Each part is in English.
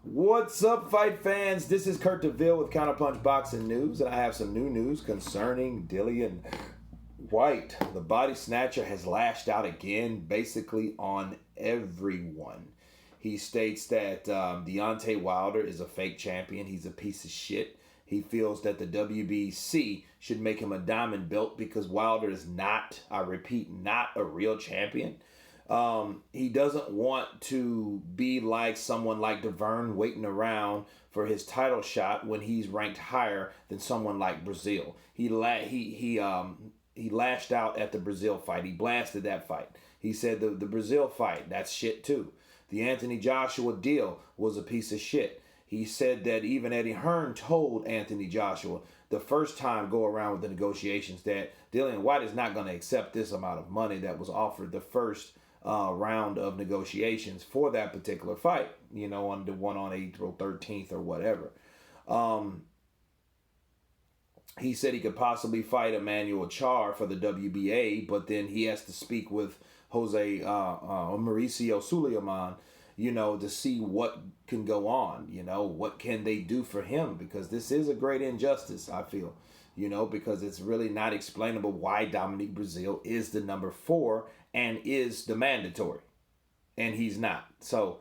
What's up, fight fans? This is Kurt DeVille with Counterpunch Boxing News, and I have some new news concerning Dillian Whyte. The body snatcher has lashed out again, basically on everyone. He states that Deontay Wilder is a fake champion. He's a piece of shit. He feels that the WBC should make him a diamond belt because Wilder is not, I repeat, not a real champion. He doesn't want to be like someone like Deverne waiting around for his title shot when he's ranked higher than someone like Breazelle. He lashed out at the Breazelle fight. He blasted that fight. He said the Breazelle fight, that's shit too. The Anthony Joshua deal was a piece of shit. He said that even Eddie Hearn told Anthony Joshua the first time go around with the negotiations that Dillian Whyte is not going to accept this amount of money that was offered the first round of negotiations for that particular fight, on the one on April 13th or whatever. He said he could possibly fight Emmanuel Char for the WBA, but then he has to speak with Mauricio Suleiman, to see what can go on, what can they do for him, because this is a great injustice, I feel, because it's really not explainable why Dominic Breazeale is the number 4 and is the mandatory, and he's not. So,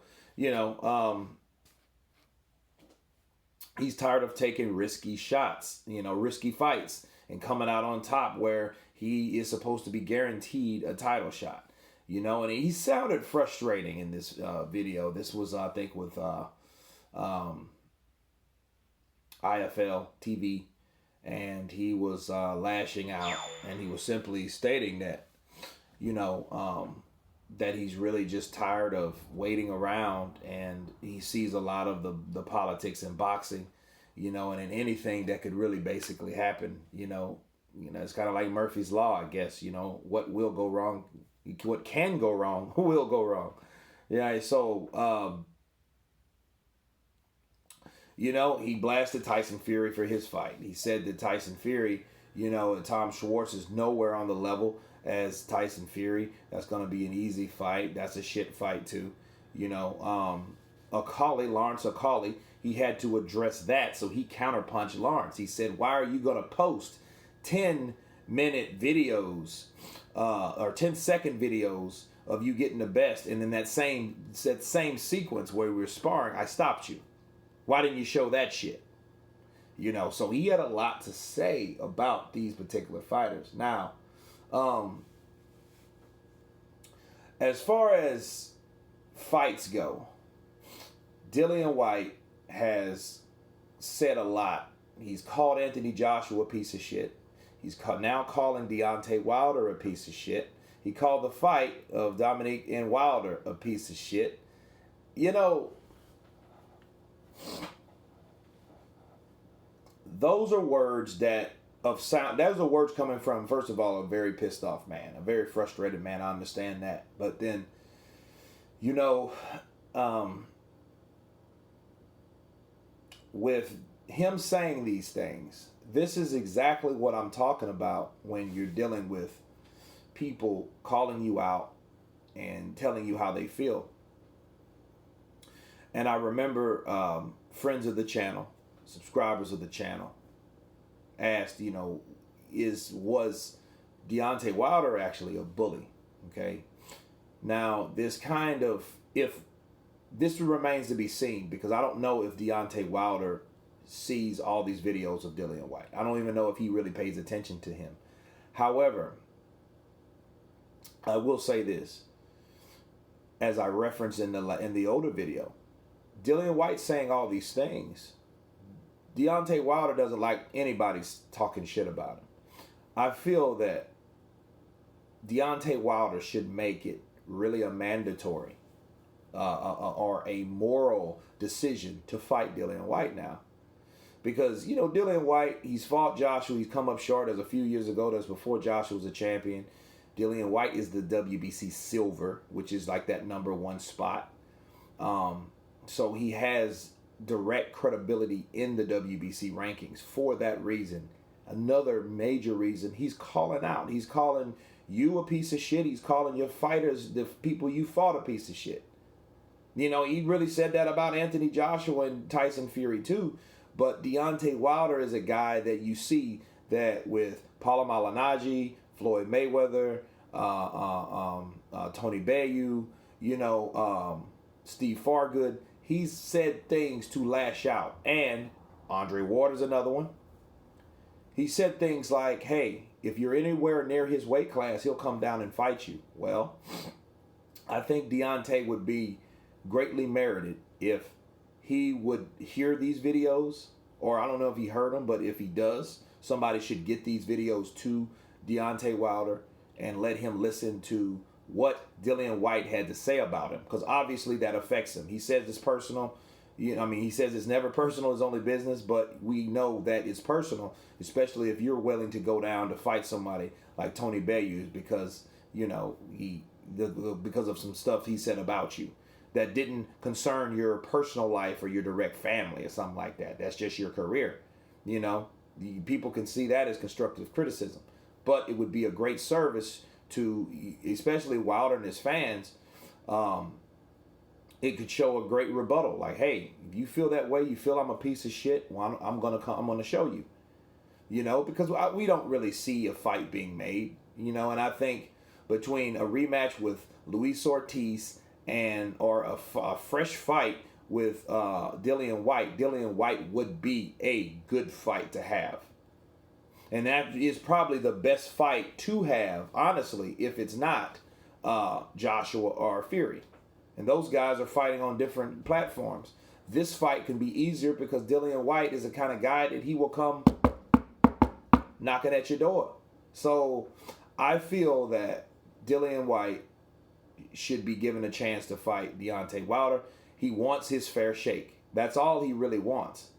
he's tired of taking risky shots, risky fights, and coming out on top where he is supposed to be guaranteed a title shot, and he sounded frustrating in this video. This was, I think, with IFL TV, and he was lashing out, and he was simply stating that, that he's really just tired of waiting around, and he sees a lot of the politics in boxing, and in anything that could really basically happen, it's kind of like Murphy's Law, I guess, what will go wrong, what can go wrong, will go wrong. Yeah, so, he blasted Tyson Fury for his fight. He said that Tyson Fury, Tom Schwartz is nowhere on the level as Tyson Fury. That's going to be an easy fight. That's a shit fight too. Lawrence Akali, he had to address that, so he counterpunched Lawrence. He said, why are you going to post 10-minute videos or 10-second videos of you getting the best, and then that same sequence where we were sparring, I stopped you. Why didn't you show that shit? So he had a lot to say about these particular fighters. Now, as far as fights go, Dillian Whyte has said a lot. He's called Anthony Joshua a piece of shit. He's now calling Deontay Wilder a piece of shit. He called the fight of Dominic and Wilder a piece of shit. Those are words that those are words coming from, first of all, a very pissed off man, a very frustrated man. I understand that. But then, with him saying these things, this is exactly what I'm talking about when you're dealing with people calling you out and telling you how they feel. And I remember friends of the channel, subscribers of the channel, asked, was Deontay Wilder actually a bully? Okay. Now, if this remains to be seen, because I don't know if Deontay Wilder sees all these videos of Dillian Whyte. I don't even know if he really pays attention to him. However, I will say this, as I referenced in the older video, Dillian Whyte saying all these things, Deontay Wilder doesn't like anybody talking shit about him. I feel that Deontay Wilder should make it really a mandatory or a moral decision to fight Dillian Whyte now. Because, Dillian Whyte, he's fought Joshua. He's come up short as a few years ago. That's before Joshua was a champion. Dillian Whyte is the WBC silver, which is like that number 1 spot. So he has direct credibility in the WBC rankings for that reason. Another major reason, he's calling out. He's calling you a piece of shit. He's calling your fighters, the people you fought, a piece of shit. You know, he really said that about Anthony Joshua and Tyson Fury too. But Deontay Wilder is a guy that you see that with Paulo Malignaggi, Floyd Mayweather, Tony Bellew, Steve Fargood. He's said things to lash out. And Andre Ward's another one. He said things like, hey, if you're anywhere near his weight class, he'll come down and fight you. Well, I think Deontay would be greatly merited if he would hear these videos, or I don't know if he heard them, but if he does, somebody should get these videos to Deontay Wilder and let him listen to what Dillian Whyte had to say about him, because obviously that affects him. He says it's personal. He says it's never personal, it's only business, but we know that it's personal, especially if you're willing to go down to fight somebody like Tony Bellew because, because of some stuff he said about you that didn't concern your personal life or your direct family or something like that. That's just your career. People can see that as constructive criticism, but it would be a great service to, especially Wilder and his fans. It could show a great rebuttal. Like, hey, if you feel that way, you feel I'm a piece of shit, well, I'm gonna show you. Because we don't really see a fight being made. And I think between a rematch with Luis Ortiz or a fresh fight with Dillian Whyte would be a good fight to have. And that is probably the best fight to have, honestly, if it's not Joshua or Fury. And those guys are fighting on different platforms. This fight can be easier because Dillian Whyte is the kind of guy that he will come knocking at your door. So I feel that Dillian Whyte should be given a chance to fight Deontay Wilder. He wants his fair shake. That's all he really wants.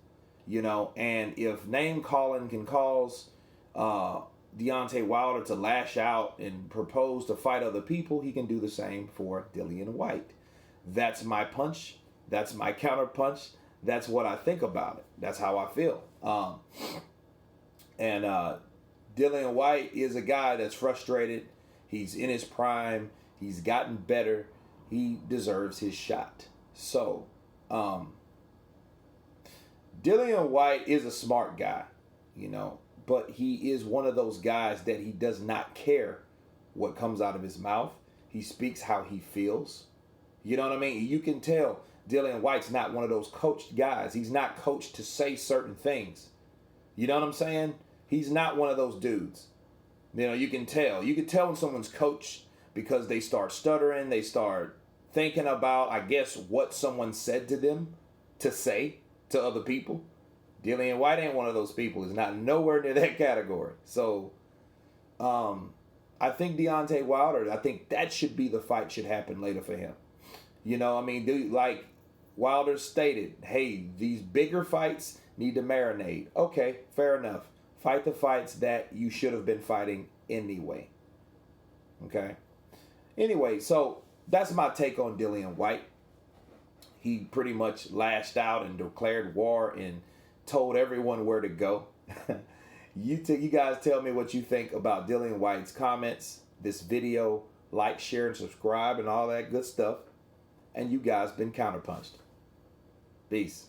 And if name calling can cause Deontay Wilder to lash out and propose to fight other people, he can do the same for Dillian Whyte. That's my punch. That's my counterpunch. That's what I think about it. That's how I feel. Dillian Whyte is a guy that's frustrated. He's in his prime. He's gotten better. He deserves his shot. So, Dillian Whyte is a smart guy, but he is one of those guys that he does not care what comes out of his mouth. He speaks how he feels. You know what I mean? You can tell Dillian Whyte's not one of those coached guys. He's not coached to say certain things. You know what I'm saying? He's not one of those dudes. You can tell. You can tell when someone's coached because they start stuttering. They start thinking about, I guess, what someone said to them to say to other people. Dillian Whyte ain't one of those people. He's not nowhere near that category. So, I think Deontay Wilder, I think that should be the fight should happen later for him. Like Wilder stated, hey, these bigger fights need to marinate. Okay, fair enough. Fight the fights that you should have been fighting anyway. Okay? Anyway, so that's my take on Dillian Whyte. He pretty much lashed out and declared war and told everyone where to go. You guys tell me what you think about Dillian Whyte's comments, this video. Like, share, and subscribe and all that good stuff. And you guys been counterpunched. Peace.